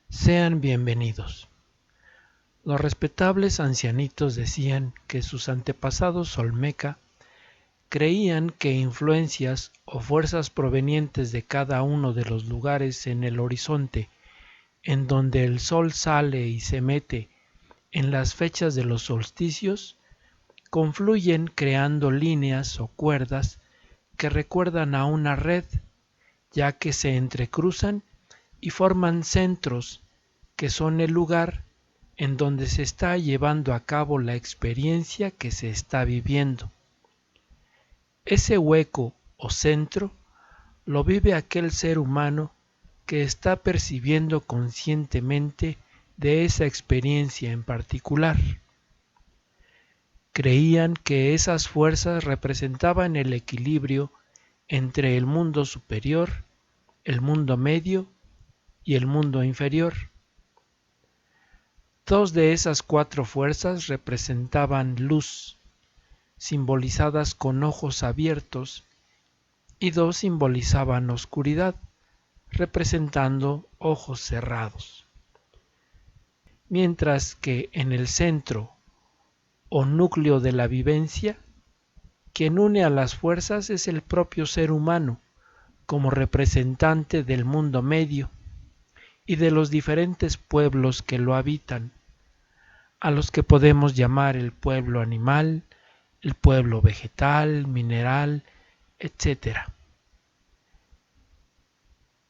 Sean bienvenidos. Los respetables ancianitos decían que sus antepasados olmeca creían que influencias o fuerzas provenientes de cada uno de los lugares en el horizonte en donde el sol sale y se mete en las fechas de los solsticios confluyen creando líneas o cuerdas que recuerdan a una red, ya que se entrecruzan y forman centros que son el lugar en donde se está llevando a cabo la experiencia que se está viviendo. Ese hueco o centro lo vive aquel ser humano que está percibiendo conscientemente de esa experiencia en particular. Creían que esas fuerzas representaban el equilibrio entre el mundo superior, el mundo medio y el mundo inferior. Dos de esas cuatro fuerzas representaban luz, simbolizadas con ojos abiertos, y dos simbolizaban oscuridad, representando ojos cerrados. Mientras que en el centro o núcleo de la vivencia, quien une a las fuerzas es el propio ser humano, como representante del mundo medio y de los diferentes pueblos que lo habitan, a los que podemos llamar el pueblo animal, el pueblo vegetal, mineral, etc.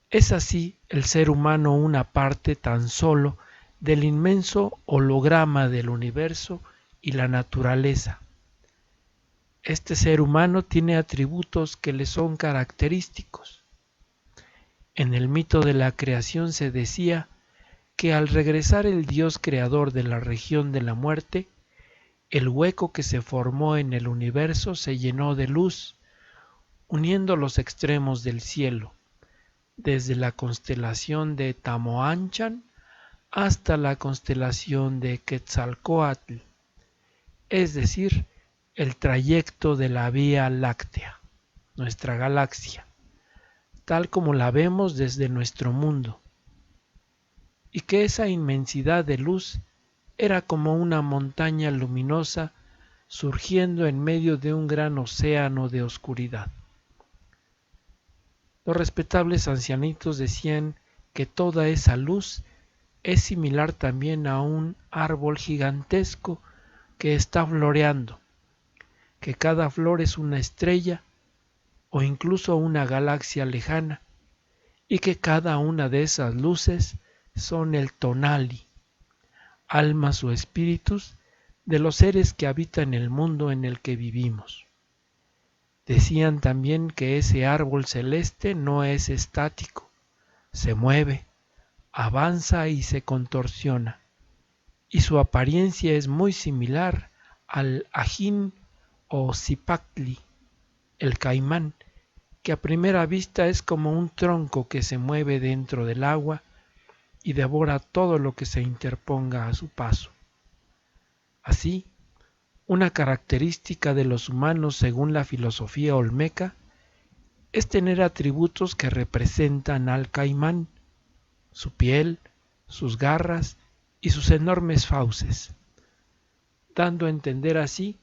Es así el ser humano una parte tan solo del inmenso holograma del universo y la naturaleza. Este ser humano tiene atributos que le son característicos. En el mito de la creación se decía que al regresar el Dios creador de la región de la muerte, el hueco que se formó en el universo se llenó de luz, uniendo los extremos del cielo, desde la constelación de Tamoanchan hasta la constelación de Quetzalcóatl, es decir, el trayecto de la Vía Láctea, nuestra galaxia, tal como la vemos desde nuestro mundo, y que esa inmensidad de luz era como una montaña luminosa surgiendo en medio de un gran océano de oscuridad. Los respetables ancianitos decían que toda esa luz es similar también a un árbol gigantesco que está floreando, que cada flor es una estrella o incluso una galaxia lejana, y que cada una de esas luces son el tonali, almas o espíritus de los seres que habitan el mundo en el que vivimos. Decían también que ese árbol celeste no es estático, se mueve, avanza y se contorsiona, y su apariencia es muy similar al ajín o cipactli, el caimán, que a primera vista es como un tronco que se mueve dentro del agua y devora todo lo que se interponga a su paso. Así, una característica de los humanos según la filosofía olmeca es tener atributos que representan al caimán, su piel, sus garras y sus enormes fauces, dando a entender así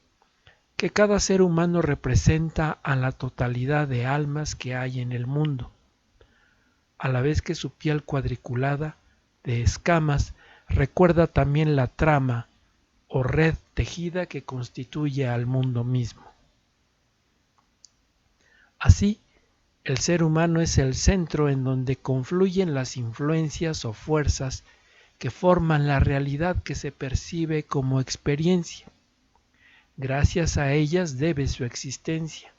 que cada ser humano representa a la totalidad de almas que hay en el mundo, a la vez que su piel cuadriculada de escamas recuerda también la trama o red tejida que constituye al mundo mismo. Así, el ser humano es el centro en donde confluyen las influencias o fuerzas que forman la realidad que se percibe como experiencia. Gracias a ellas debe su existencia.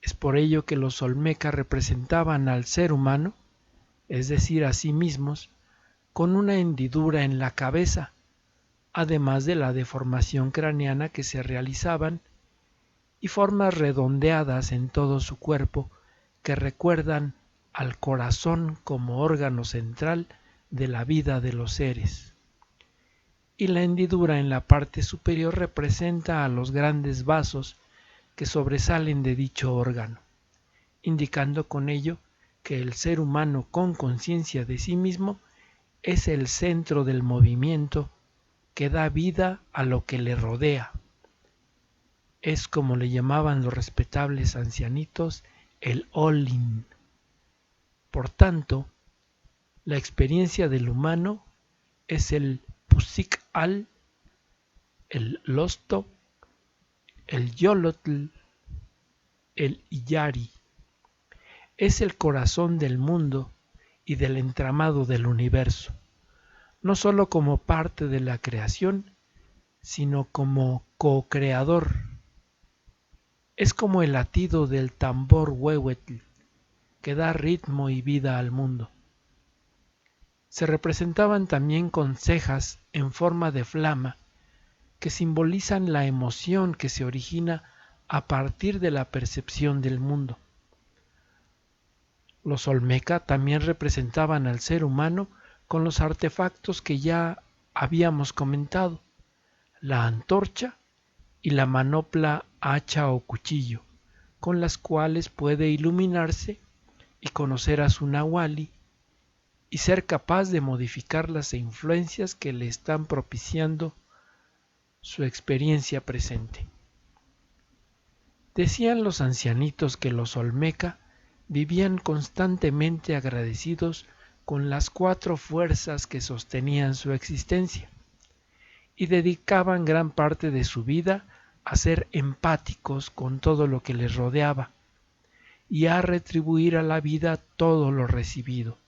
Es por ello que los olmecas representaban al ser humano, es decir, a sí mismos, con una hendidura en la cabeza, además de la deformación craneana que se realizaban, y formas redondeadas en todo su cuerpo que recuerdan al corazón como órgano central de la vida de los seres. Y la hendidura en la parte superior representa a los grandes vasos que sobresalen de dicho órgano, indicando con ello que el ser humano con conciencia de sí mismo es el centro del movimiento que da vida a lo que le rodea. Es, como le llamaban los respetables ancianitos, el Olin. Por tanto, la experiencia del humano es el Pusik-al, el Losto, el Yolotl, el Iyari. Es el corazón del mundo y del entramado del universo, no sólo como parte de la creación, sino como co-creador. Es como el latido del tambor huehuetl, que da ritmo y vida al mundo. Se representaban también con cejas en forma de flama, que simbolizan la emoción que se origina a partir de la percepción del mundo. Los Olmeca también representaban al ser humano con los artefactos que ya habíamos comentado, la antorcha y la manopla hacha o cuchillo, con las cuales puede iluminarse y conocer a su Nahuali y ser capaz de modificar las influencias que le están propiciando su experiencia presente. Decían los ancianitos que los Olmeca vivían constantemente agradecidos con las 4 fuerzas que sostenían su existencia y dedicaban gran parte de su vida a ser empáticos con todo lo que les rodeaba y a retribuir a la vida todo lo recibido,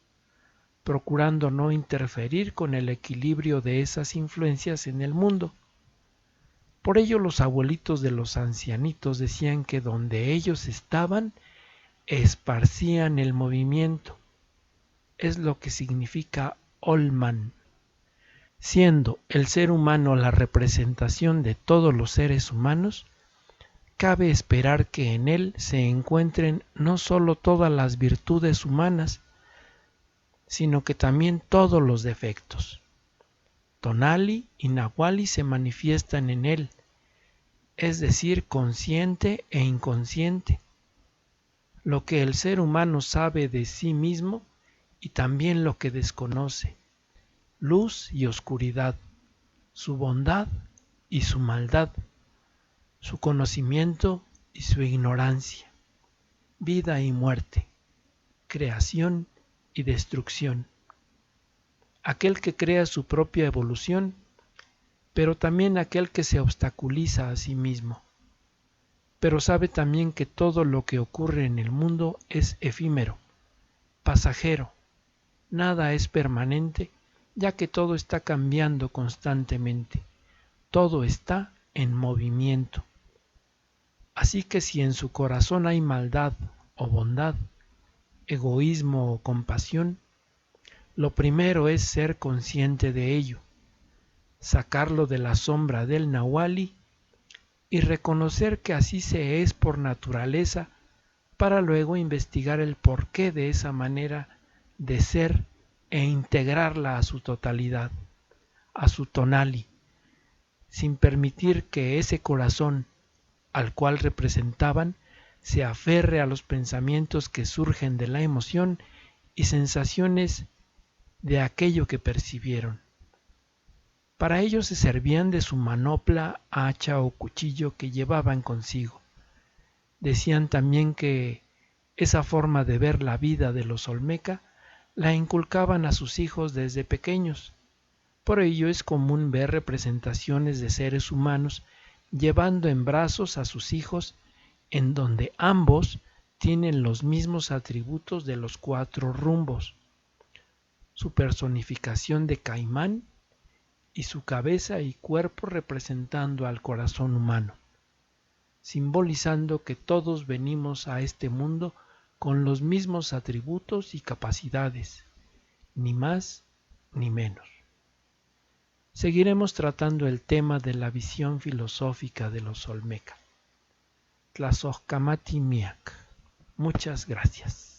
procurando no interferir con el equilibrio de esas influencias en el mundo. Por ello los abuelitos de los ancianitos decían que donde ellos estaban, esparcían el movimiento. Es lo que significa Olman. Siendo el ser humano la representación de todos los seres humanos, cabe esperar que en él se encuentren no solo todas las virtudes humanas, sino que también todos los defectos. Tonali y Nahuali se manifiestan en él, es decir, consciente e inconsciente, lo que el ser humano sabe de sí mismo y también lo que desconoce, luz y oscuridad, su bondad y su maldad, su conocimiento y su ignorancia, vida y muerte, creación y destrucción. Aquel que crea su propia evolución, pero también aquel que se obstaculiza a sí mismo. Pero sabe también que todo lo que ocurre en el mundo es efímero, pasajero, nada es permanente, ya que todo está cambiando constantemente, todo está en movimiento. Así que si en su corazón hay maldad o bondad, egoísmo o compasión, lo primero es ser consciente de ello, sacarlo de la sombra del Nahuali y reconocer que así se es por naturaleza, para luego investigar el porqué de esa manera de ser e integrarla a su totalidad, a su tonali, sin permitir que ese corazón al cual representaban se aferre a los pensamientos que surgen de la emoción y sensaciones de aquello que percibieron. Para ello se servían de su manopla, hacha o cuchillo que llevaban consigo. Decían también que esa forma de ver la vida de los Olmeca la inculcaban a sus hijos desde pequeños. Por ello es común ver representaciones de seres humanos llevando en brazos a sus hijos, en donde ambos tienen los mismos atributos de los 4 rumbos, su personificación de caimán y su cabeza y cuerpo representando al corazón humano, simbolizando que todos venimos a este mundo con los mismos atributos y capacidades, ni más ni menos. Seguiremos tratando el tema de la visión filosófica de los Olmeca. Tlazohcamati Miak. Muchas gracias.